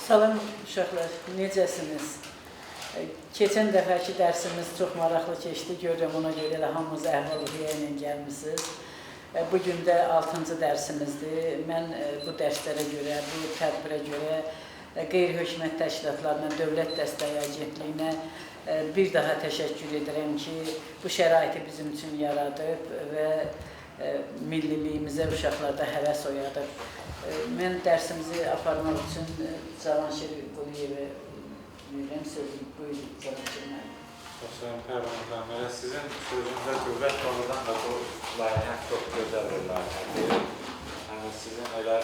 Salam uşaqlar, necəsiniz? Keçən dəfəki dərsimiz çox maraqlı keçdi, görürəm ona görə elə hamınız əhval-ruhiyyə ilə gəlmişsiniz. Bugün də 6-cı dərsimizdir. Mən bu dərslərə görə, bu tədbirə görə qeyri-hökumət təşkilatlarına, Dövlət Dəstəyi Agentliyinə bir daha təşəkkür edirəm ki, bu şəraiti bizim üçün yaradıb və milliliyimizə uşaqlarda həvəs oyadıb. Mən dərsimizi aparmaq üçün Cavanşir Quliyevə verirəm sözü. Buyurun, Cavanşir müəllim. Sayın Pərvanə müəllimə, sizin sözünüzdə qüvvət doğrudan da bu layihə çox gözəl bir layihədir. Yəni, sizin elə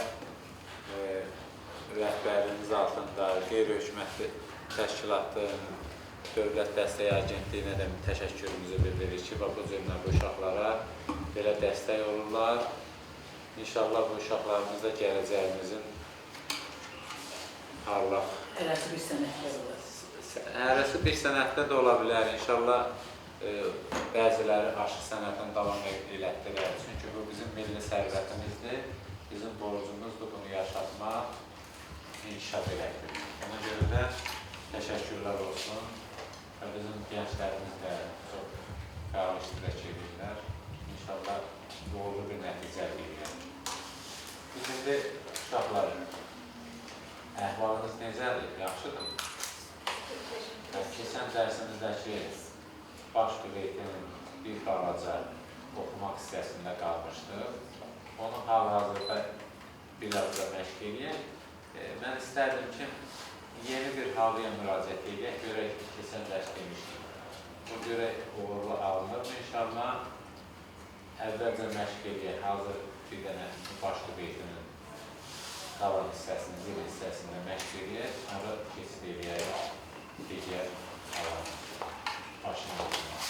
rəhbərliyiniz altında qeyri-hökumətli təşkilatın, Dövlət Dəstəyi Agentliyinə də təşəkkürümüzü bildiririk ki, bu cürlə bu uşaqlara belə dəstək olurlar. İnşallah bu uşaqlarımız da gələcəyimizin parlaq. Hərəsi bir sənətlər olar. Hərəsi bir sənətdə də ola bilər. İnşallah bəziləri aşıq sənətini davam elətdirər. Çünki bu bizim milli sərvətimizdir. Bizim borcumuzdur bunu yaşatmaq, inkişaf eləkdir. Ona görə də təşəkkürlər olsun. Və bizim gənclərimiz də çox fəal iştirak edirlər. İnşallah doğru bir nəticə edirlər. Biz indi uşaqlarım, əhvalınız necədir? Yaxşıdır? Keçən dərsimizdəki baş qüvvətinin bir balaca oxumaq hissəsində qalmışdıq. Onu hal-hazırda biraz da məşq edək. Mən istərdim ki, yeni bir halıya müraciət edək. Görək ki, keçən dərs demişdik. Bu görək uğurlu alınır inşallah. Əvvəlcə məşq edək. Hazır bir dənə baş qüvvətinin qalan hissəsini, zil hissəsində məşq edək. Sonra keçid edək. Digər alan başına olmaq.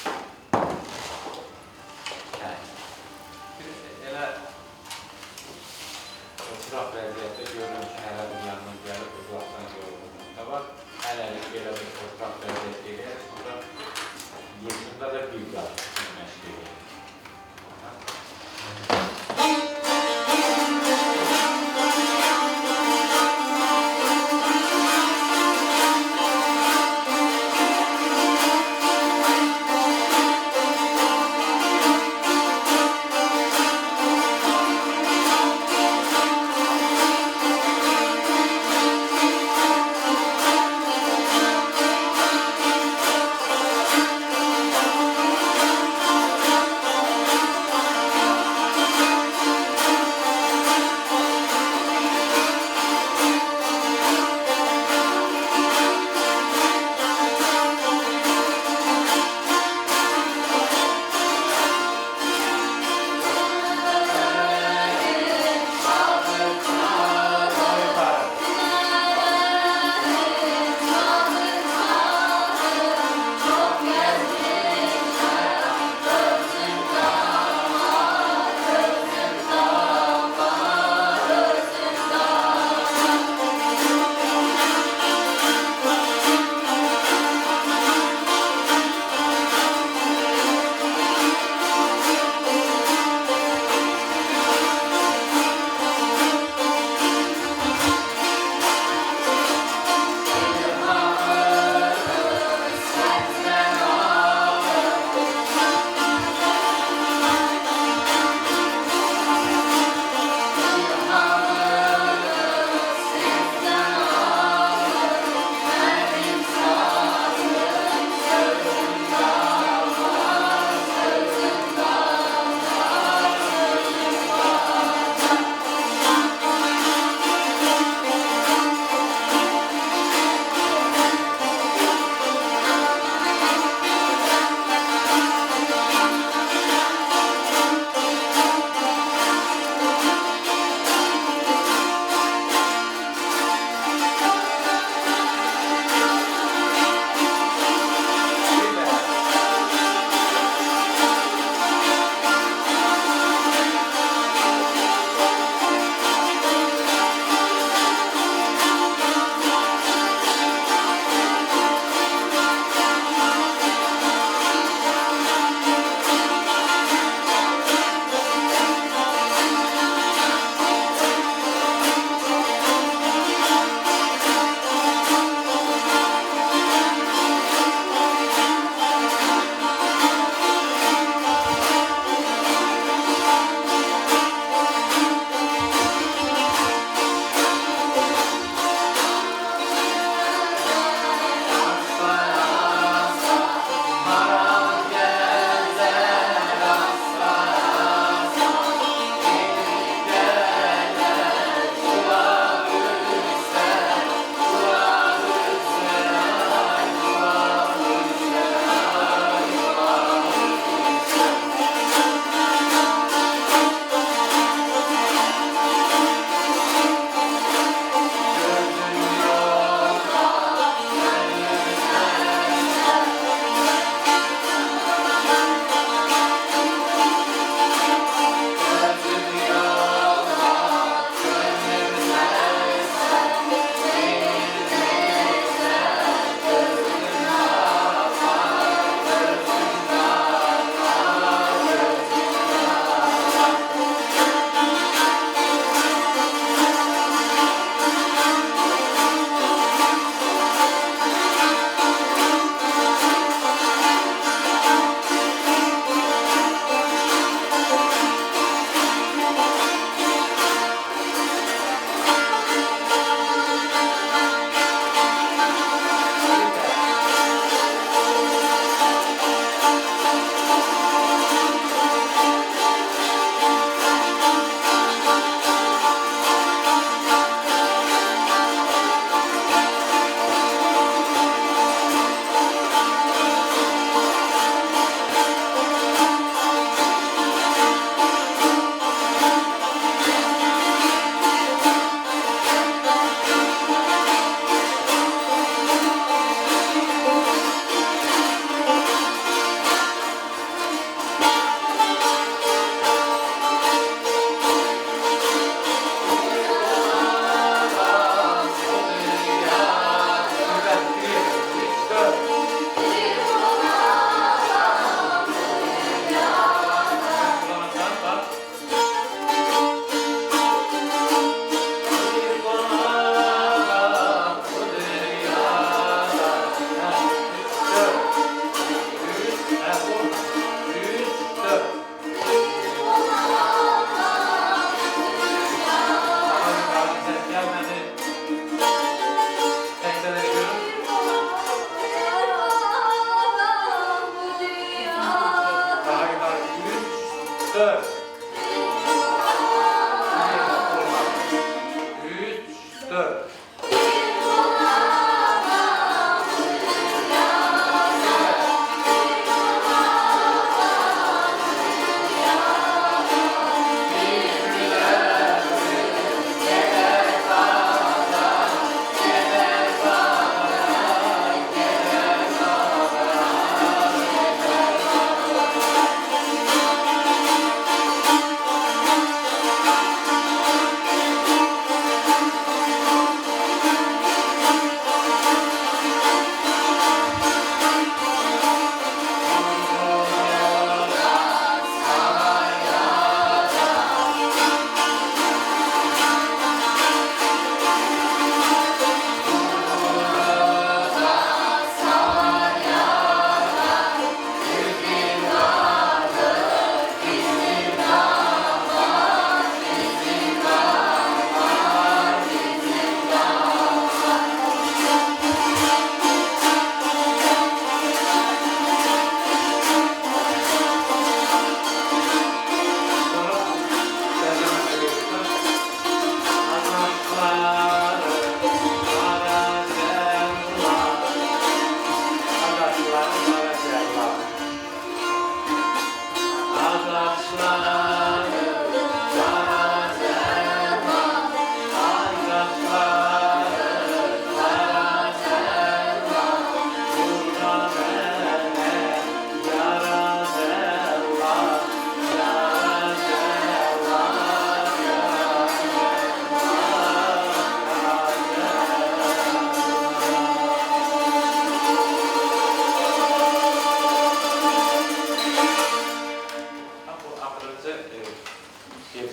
Elə oturaq vəziyyətdə görürüm ki, hələ bir yanına gəlib, uzaqdan görürüm da var. Hələ belə bir oturaq vəziyyət edək, sonra yeşində də bir qat məşq edək.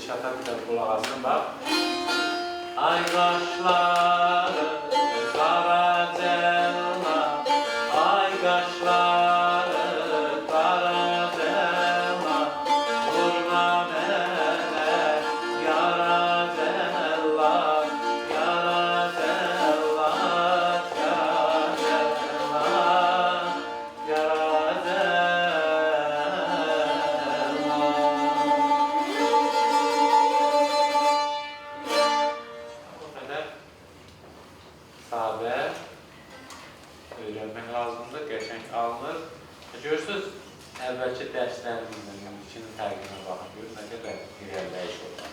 Dilşata bir də qulaq asın, bax. Ay qaşları qara cəlla, ay qaşları qara cəlla, vurma mənə yara cəlla, yara cəlla, yara cəlla, yara cəlla. O qədər sadə öyrənmək lazımdır, qəşəng alınır. Görürsünüz, əvvəlki dərslərimizin ikinin fərqinə baxın, görün, nə qədər irəliləyiş olur.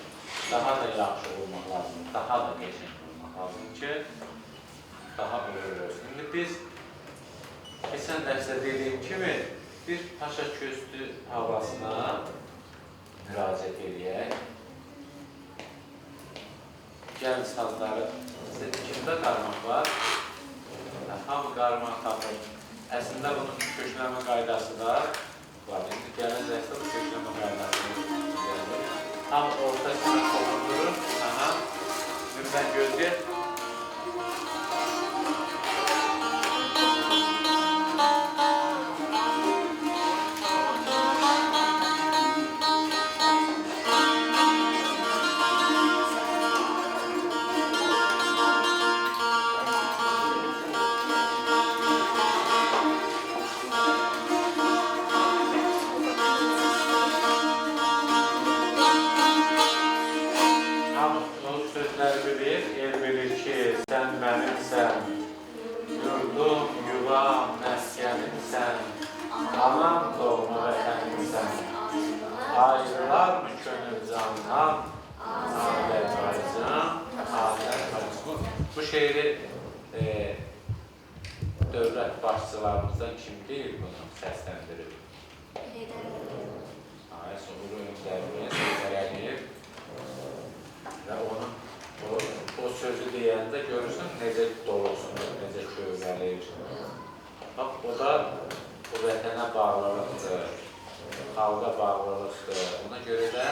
Daha da yaxşı olmaq lazımdır, daha da qəşəng olmaq lazımdır ki, daha öyrənsin. İndi biz keçən dərsə dediyim kimi bir paşa köstü havasına müraciət edək. Gəlin sazları kimdə qarmaq var? Hamı qarmaq tapır. Əslində bunun kökləmə qaydası da var. İndi gəlin dərsə bu kökləmə qaydasını gəlir. Hamı ortasına toxundurur. Ümdən gözləyir. Anam doğma vətənimsən, ayrılarmı könül candan, adət bacım, adət bacım. Bu şeiri dövlət başçılarımızdan kim deyil bunu səsləndirir? Ulu Öndərliyə səsləndirir və o sözü deyəndə görürsən necə doluqsunur, necə kövrəliyir. Bax, o da bu vətənə bağlılıqdır, xalqa bağlılıqdır. Ona görə də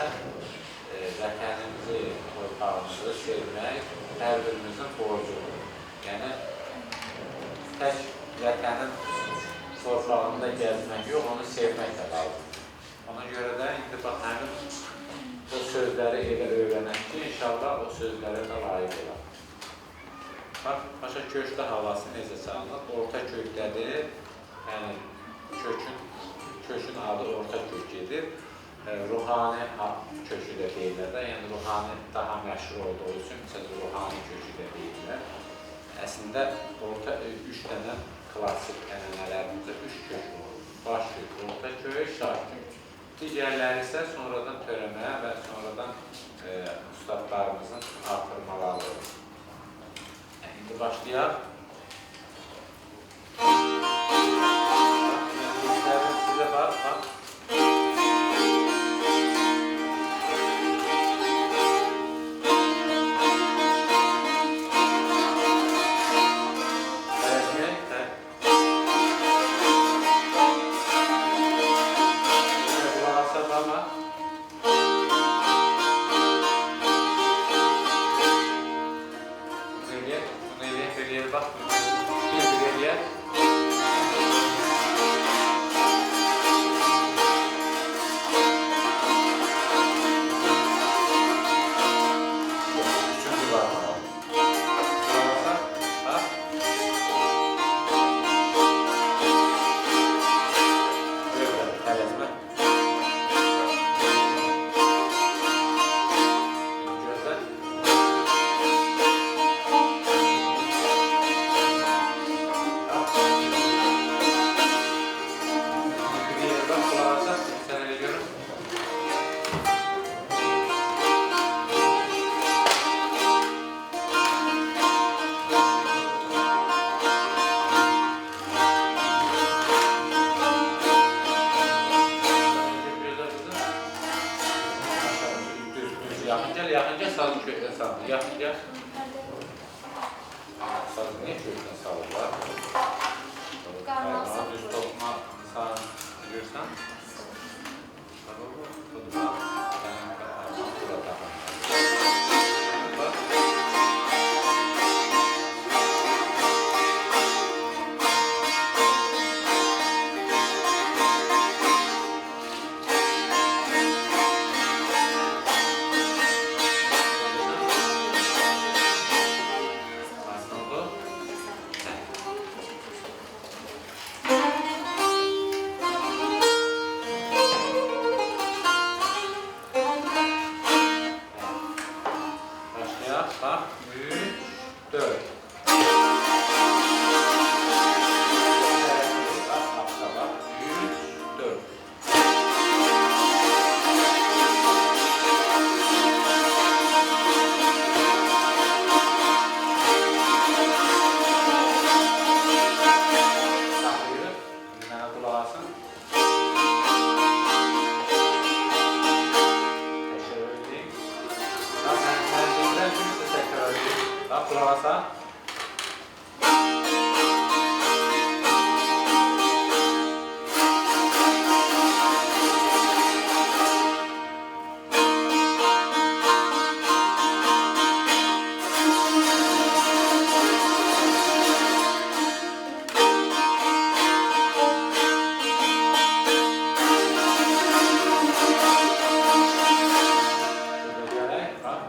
vətənimizi, torpağımızı sevmək hər birimizin borcudur. Yəni, tək vətənin torpağında gəzmək yox, onu sevmək də lazımdır. Ona görə də indi bax, həmin o sözləri elə öyrənək ki, inşallah o sözlərə də layiq olaq. Bax, paşa köşkdə havası necə çalınır? Orta kökdədir, yəni kökün adı orta kök gedir. Ruhani kökü də deyirlər də, yəni ruhani daha məşhur olduğu üçün ruhani kökü də deyirlər. Əslində, üç dənə klassik ənənələrimizdə üç kök olur. Baş kök, orta kök, şah kök. Digərləri isə sonradan törəməyə və sonradan ustadlarımızın artırmaları olur. İndi başlayaq. Sizə bax, bax. Yaxın gəl, sazı kökdən salın. Yaxın gəl. Sazı niyə kökdən salırlar? Qarmağı düz toxuma sağın görürsən? Budur, burada. Bak, 3, 4. Bak, bak, 3, 4. Saxlayırıq, mənə qulaq asın. Təkrar edeyim. Bax, mən deyirəm ki, siz təkrar edeyim. Bax, qulaq asa. Şurada gələk, bax.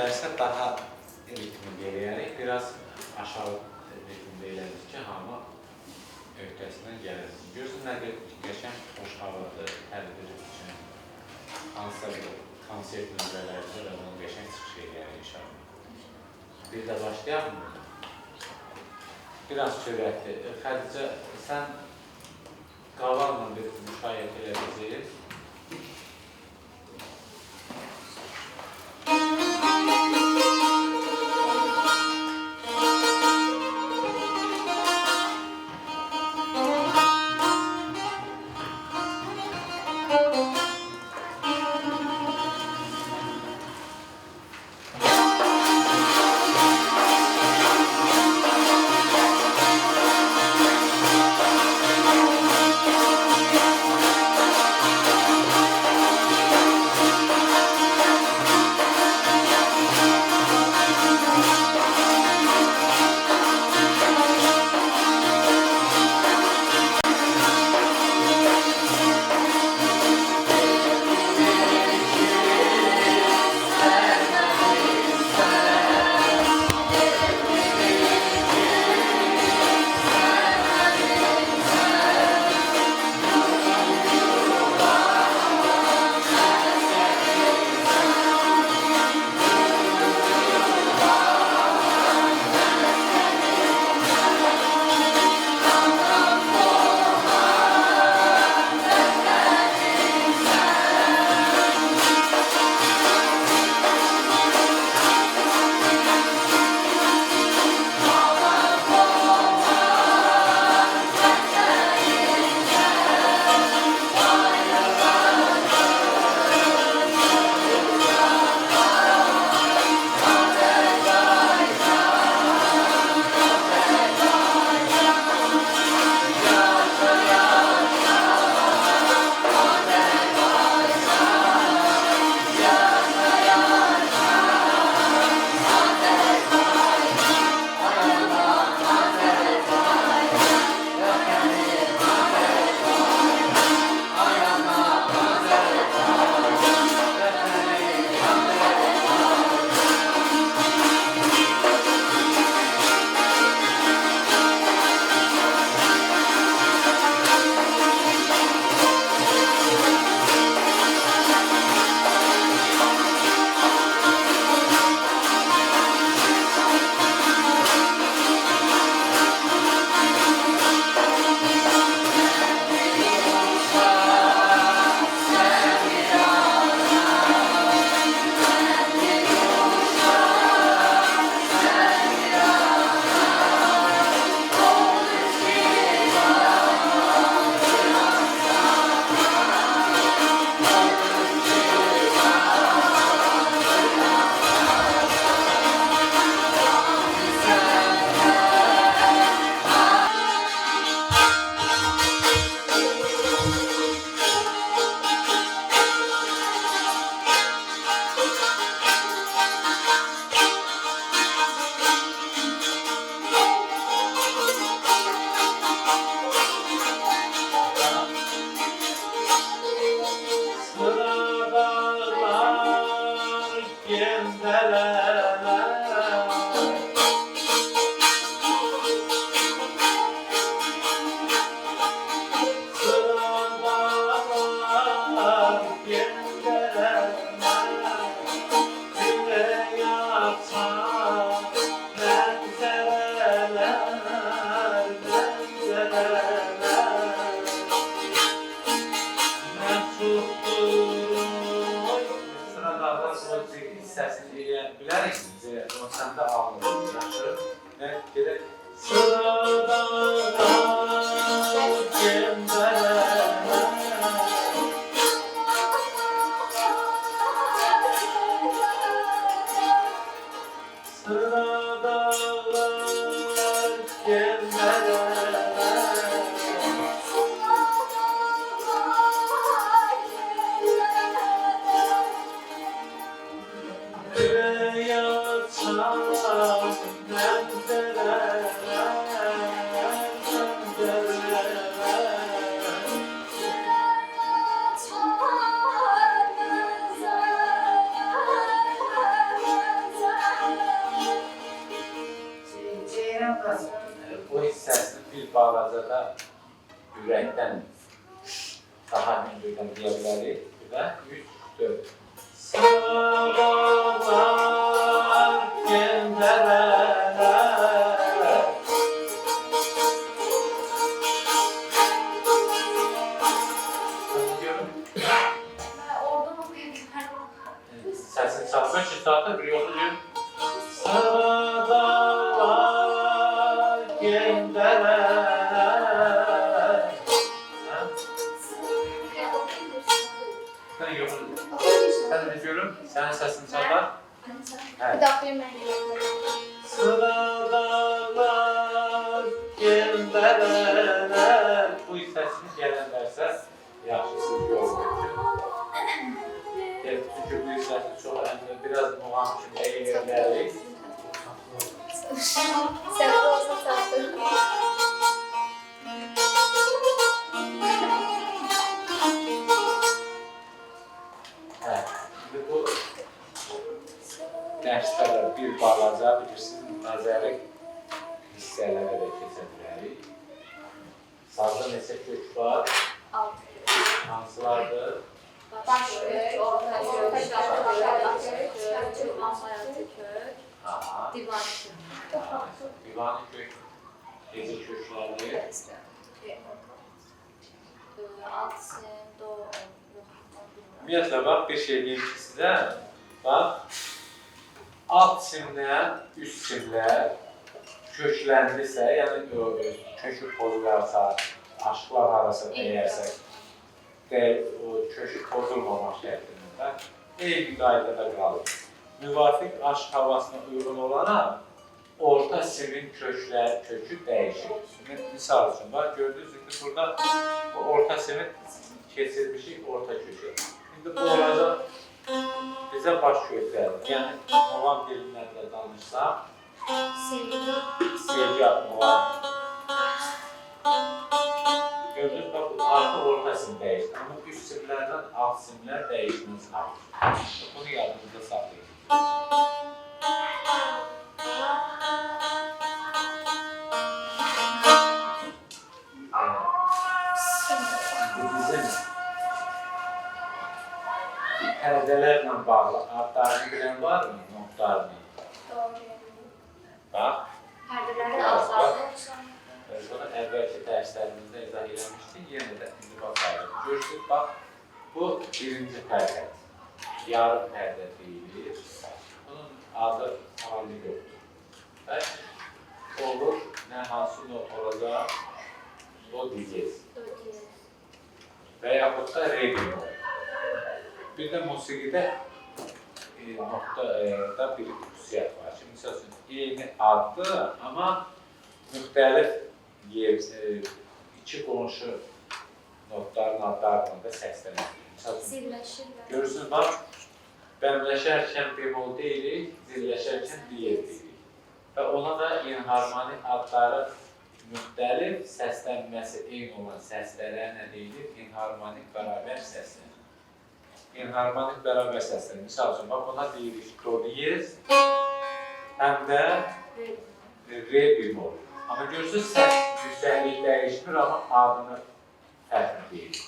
dərsə daha ritmli eləyərək, biraz aşağı ritmdə elədik ki, hamı öhdəsindən gəlirsin. Görürsün, nə qəşəng, xoş havadır, hər bir üçün. Hansısa bir konsert nömrələrdə də onun qəşəng çıxış eləyər inşallah. Bir də başlayaq mı? Biraz sürətli. Xədicə, sən qalanla bir müşayiət elədəcəyik. hissəsini eləyə biləriksiniz, o səndə ağlınız yaşır və gedək sıradan Bu hissəsini bir balaca da ürəkdən daha hündürdən deyə bilərik. Və 3, 4. Sabahlar göndərələr. Səsin çalmaq üçün saatı bir yolu deyim. Sabahlar göndərələr. Sən yox. Sən ne diyorum? Sənin səsin çalar. Bir daha ben Sıralar göndərələr. Bu hissəsini gələnlərsə yaxşısız görmüşdür. Çünki bu hissəsi çox əmrə biraz muğam kimi eğirlərik. Sen olsa çaldın. Şimdi bu dərslərə bir balaca bilirsiniz, nəzəri hissələrə də keçə bilərik. Sazda neçə kök var? 6. Hansılardır? Baş kök, orta kök, amayatı kök, Aha. divan kök. Divani kök, gecə kökləri. Altsın, do, Ümumiyyətlə, bax, bir şey deyim ki sizə, bax, alt simlər, üst simlər kökləndirsə, yəni kökü pozularsa, aşıqlar arası deyərsə, o kökü pozulmamaq şərtində eyni qaydada qalır. Müvafiq aşk havasına uyğun olaraq orta simin kökü dəyişir. Misal üçün, bax, gördünüz ki, burada orta simin keçirmişik orta kökü. İndi bu olacaq bizə baş köklərdir. Yəni, muğam dilindən də danışsaq, sevgi muğam. Gördünüz, bax, artıq orta sim dəyişdir. Amma üst simlərdən alt simlər dəyişməz qalır. Bunu yadınızda saxlayın. Bizim pərdələrlə bağlı adlarını bilən var mı? Notlarını? Bax. Perdelerden altlardan Bunu əvvəlki dərslərimizdə izah eləmişdik, yenə də indi baxarıq. Görürsünüz, bax, bu birinci pərdə, yarım pərdə deyilir. Bunun adı hali yoxdur. Və olur, nə hansı not olacaq, o diyez. Və yaxud da re bemol. Bir də musiqidə notda bir xüsusiyyət var. Şimdi, misal üçün, eyni addır, amma müxtəlif iki qonşu notların adlarının da səslənir. zirleşirler. Görürsünüz, bax, bəmləşərkən bemol deyirik, zirləşərkən diyez deyirik. Və ona da enharmonik adları müxtəlif səslənməsi eyni olan səslərə nə deyilir? Enharmonik bərabər səslənir. Enharmonik bərabər səslənir. Misal üçün, bax, ona deyirik do diyez, həm də re bemol. Amma görürsünüz, səs yüksəklik dəyişmir, amma adını fərqli deyil.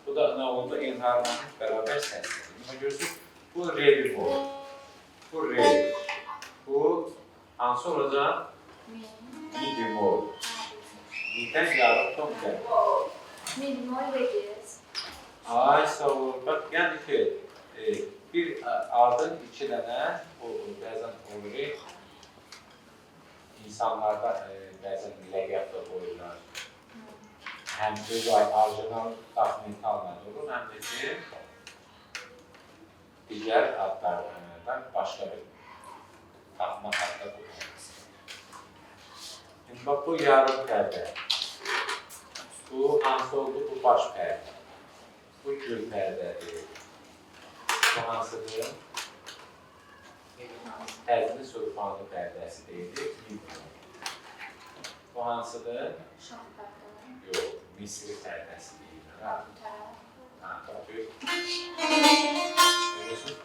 Bu da nə oldu? Enharmonik bərabər səsdir. Amma görürsünüz, bu re bemol, bu re, bu hansı olacaq? Mi bemol. Mi'dən yarım ton gəlir. Mi bemol ve diyez. Ay, sağ olun. Bax, yəni ki, bir adın iki dənə, bəzən olur, insanlarda bəzən ləqəb də qoyurlar. Həm öz orijinal dokumentalı olur, həm də ki, digər adlardan başqa bir taxma adda qoyurlar. Şimdi bax, bu yarım pərdə. Bu hansı oldu? Bu baş pərdə. Bu gül pərdədir. Bu hansıdır? Təzmin sulfanlı pərdəsi deyilir. Bu hansıdır? Şah perdeler. Yox, Misri pərdəsi deyilir. Ha, bakıyor. Görüyorsun.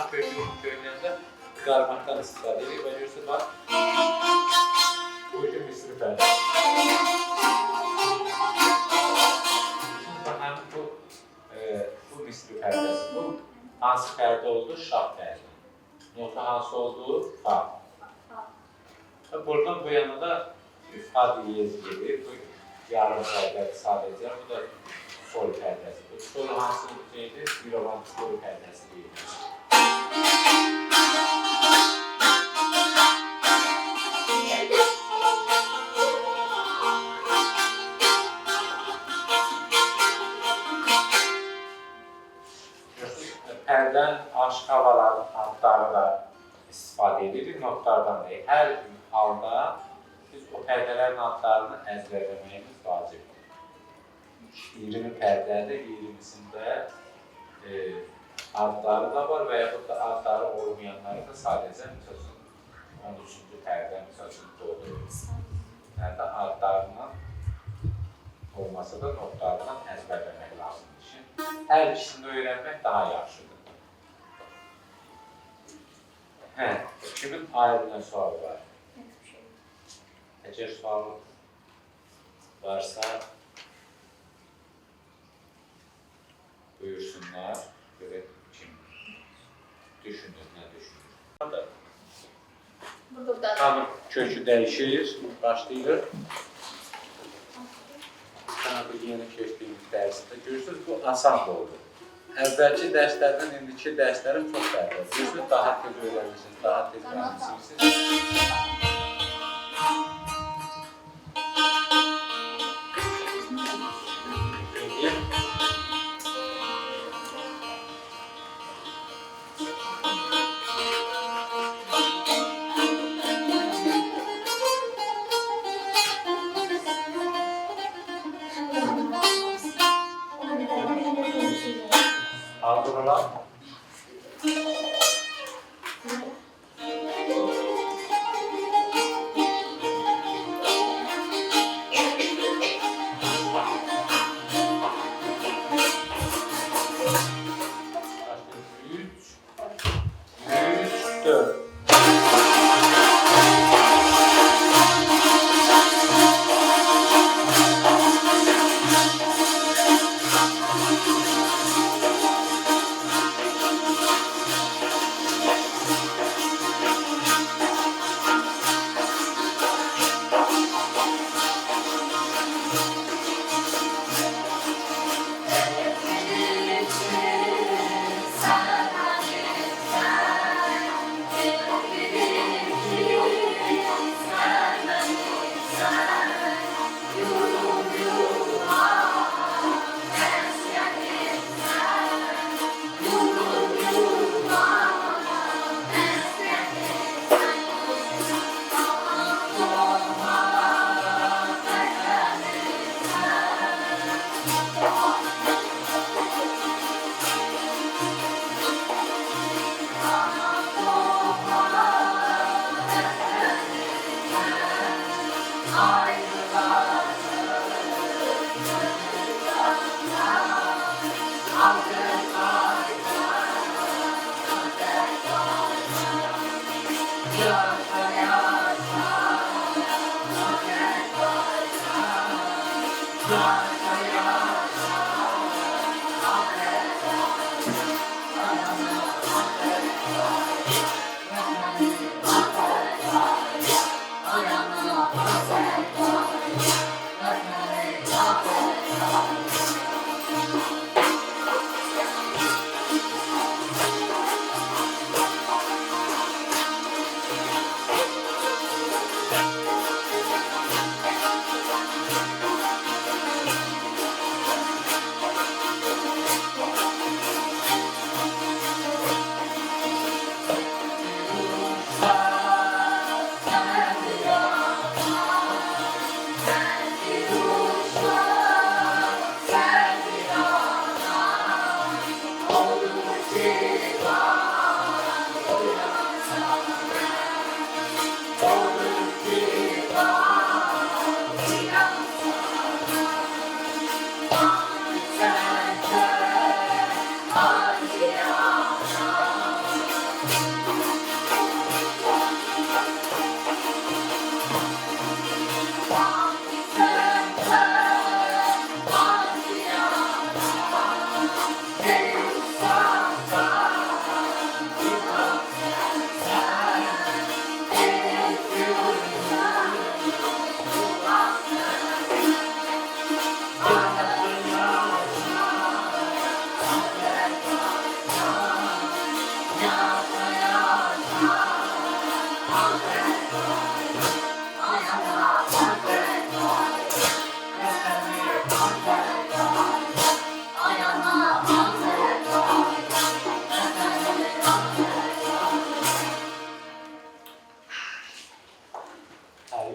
kökünəndə qarmaqdan istifadə edirik və görürsünüz, bax, bu iki misri pərdə. Bax, həmin bu misri pərdəsi, bu hansı pərdə oldu? Şah pərdə. Nota hansı oldu? Fa. Buradan bu yana da fa diyez gelir. Bu yarım pərdədir sadəcə. Bu da sol pərdəsi. Bu sol hansı şeydir? Bir olan sol pərdəsi deyilir. Pərdən aşıq havaların adları da istifadə edirik. Notlardan deyil. Hər halda biz o pərdələrin adlarını əzbərləməyimiz vacibdir. 20 pərdədir, 20-sində adları da var və yaxud da adları olmayanları da sadəcə, misal üçün, 13-cü pərdə, misal üçün, doğru. Yəni də adlarından olmasa da notlarından əzbərləmək lazımdır. Hər ikisini öyrənmək daha yaxşıdır. Kimin ayrılan sualı var? Əgər sualı varsa, buyursunlar. Görək kim düşünür, nə düşünür. Burada. Tanım kökü dəyişir, başlayır. Bu yeni keçdiyimiz dərsdə görürsünüz, bu asan oldu. Əvvəlki dərslərdən indiki dərslərim çox fərqlidir. Görürsünüz, daha tez öyrənirsiniz, daha tez mənimsiniz. Aldırılan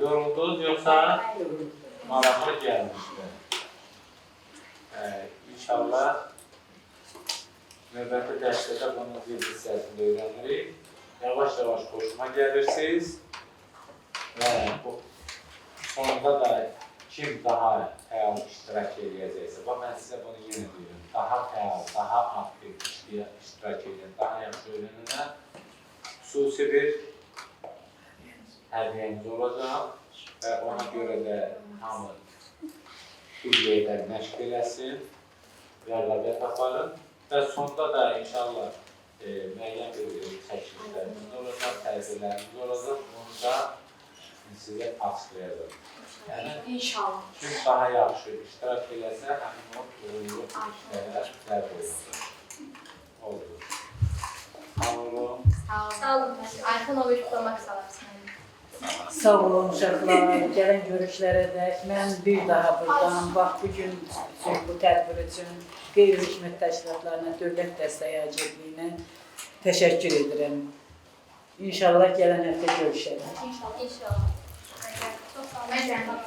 Yoruldunuz yoxsa maraqlı gəlmişdi? İnşallah növbəti dərsdə bunun bir hissəsini öyrənirik. Yavaş-yavaş xoşuma gəlirsiniz və bu sonunda da kim daha fəal iştirak edəcəksə, mən sizə bunu yenə deyirəm, daha fəal, daha aktiv iştirak edin, daha yaxşı öyrənənə xüsusi bir hədiyyəniz olacaq və ona görə də hamı bir yerdə məşq eləsin, rəqabət aparın və sonda da inşallah müəyyən bir çəkilişlərimiz olacaq, təsirlərimiz olacaq, onu da sizə açıqlayacaq. Yəni, İnşallah. kim daha yaxşı iştirak eləsə, həmin o uğurlu işlərə dərb olacaq. Oldu. Sağ olun. Sağ olun. Ayxanoviç Promax salarsın. Sağ olun uşaqlar, gələn görüşlərə dək. Mən bir daha buradan, bax bu gün üçün, bu tədbir üçün qeyri-hökumət təşkilatlarına, Dövlət Dəstək Agentliyinə təşəkkür edirəm. İnşallah gələn həftə görüşərik. İnşallah. Çok sağ olun.